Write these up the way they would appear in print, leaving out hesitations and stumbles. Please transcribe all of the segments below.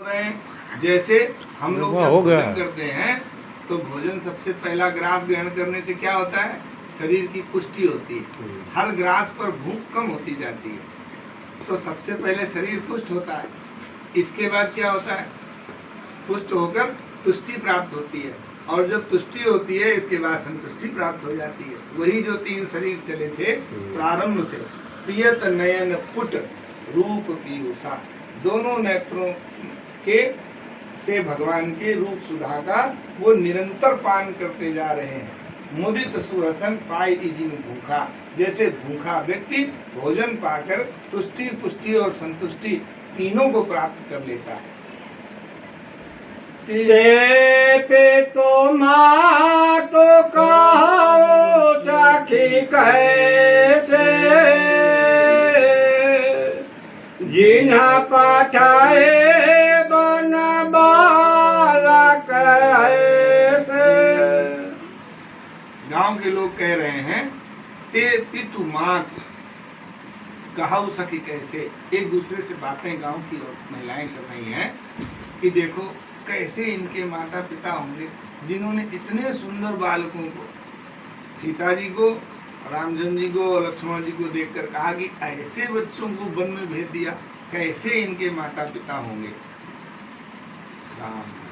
रहे हैं। जैसे हम लोग जब भोजन करते हैं तो भोजन सबसे पहला ग्रास ग्रहण करने से क्या होता है, शरीर की पुष्टि होती है। हर ग्रास पर भूख कम होती जाती है, तो सबसे पहले शरीर पुष्ट होता है। इसके बाद क्या होता है, पुष्ट होकर तुष्टि प्राप्त होती है, और जब तुष्टि होती है इसके बाद संतुष्टि प्राप्त हो जाती है। वही जो 3 शरीर चले थे प्रारंभ से, पियत नयन पुट रूप पीयूषा, दोनों नेत्रों के से भगवान के रूप सुधा का वो निरंतर पान करते जा रहे हैं। मुदित सुरसन पाई इजिन भूखा, जैसे भूखा व्यक्ति भोजन पाकर तुष्टि पुष्टि और संतुष्टि तीनों को प्राप्त कर लेता है। ते पे तो माँ तो कहो सखी कैसे, जिन्हा पठाए बन बालक कैसे। गांव के लोग कह रहे हैं ते पितु माँ कहाऊ सखी कैसे, एक दूसरे से बातें गांव की महिलाएं कर रही हैं कि देखो कैसे इनके माता पिता होंगे जिन्होंने इतने सुंदर बालकों को, सीता जी को, रामचंद्र जी को और लक्ष्मण जी को देखकर कहा कि ऐसे बच्चों को वन में भेज दिया, कैसे इनके माता पिता होंगे।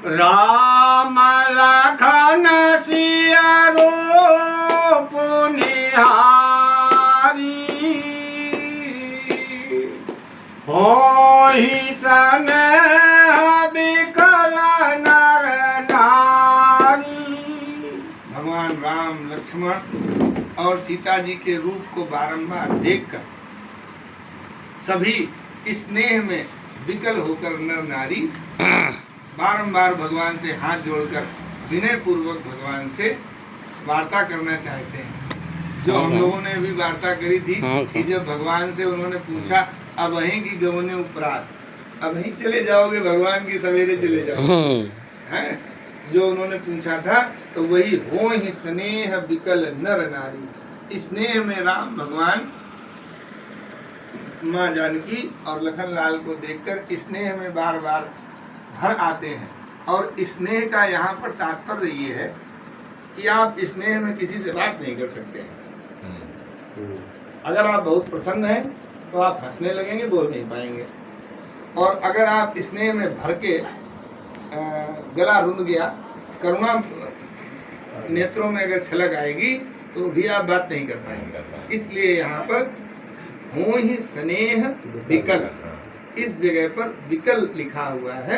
राम लखन सिया रूप निहारी, होहि स्नेह विकल नर नारी। भगवान राम, लक्ष्मण और सीता जी के रूप को बारंबार देखकर सभी स्नेह में विकल होकर नर नारी बारंबार भगवान से हाथ जोड़कर विनय पूर्वक भगवान से वार्ता करना चाहते हैं। जो हम लोगों ने अभी वार्ता करी थी कि जब भगवान से उन्होंने पूछा अब वहीं की गवने उपरात, अब वहीं चले जाओगे भगवान की सवेरे चले जाओगे, हैं? जो उन्होंने पूछा था तो वही हो ही स्नेह विकल नर नारी। स्नेह में राम भगवान माँ जानकी और लखन लाल को देखकर स्नेह में बार बार भर आते हैं। और स्नेह का यहाँ पर तात्पर्य ये है कि आप स्नेह में किसी से बात नहीं कर सकते हैं। अगर आप बहुत प्रसन्न हैं तो आप हंसने लगेंगे, बोल नहीं पाएंगे। और अगर आप स्नेह में भर के गला रुंध गया, करुणा नेत्रों में अगर छलक आएगी तो भी आप बात नहीं कर पाएंगे। इसलिए यहाँ पर हो ही स्नेह विकल, इस जगह पर विकल लिखा हुआ है।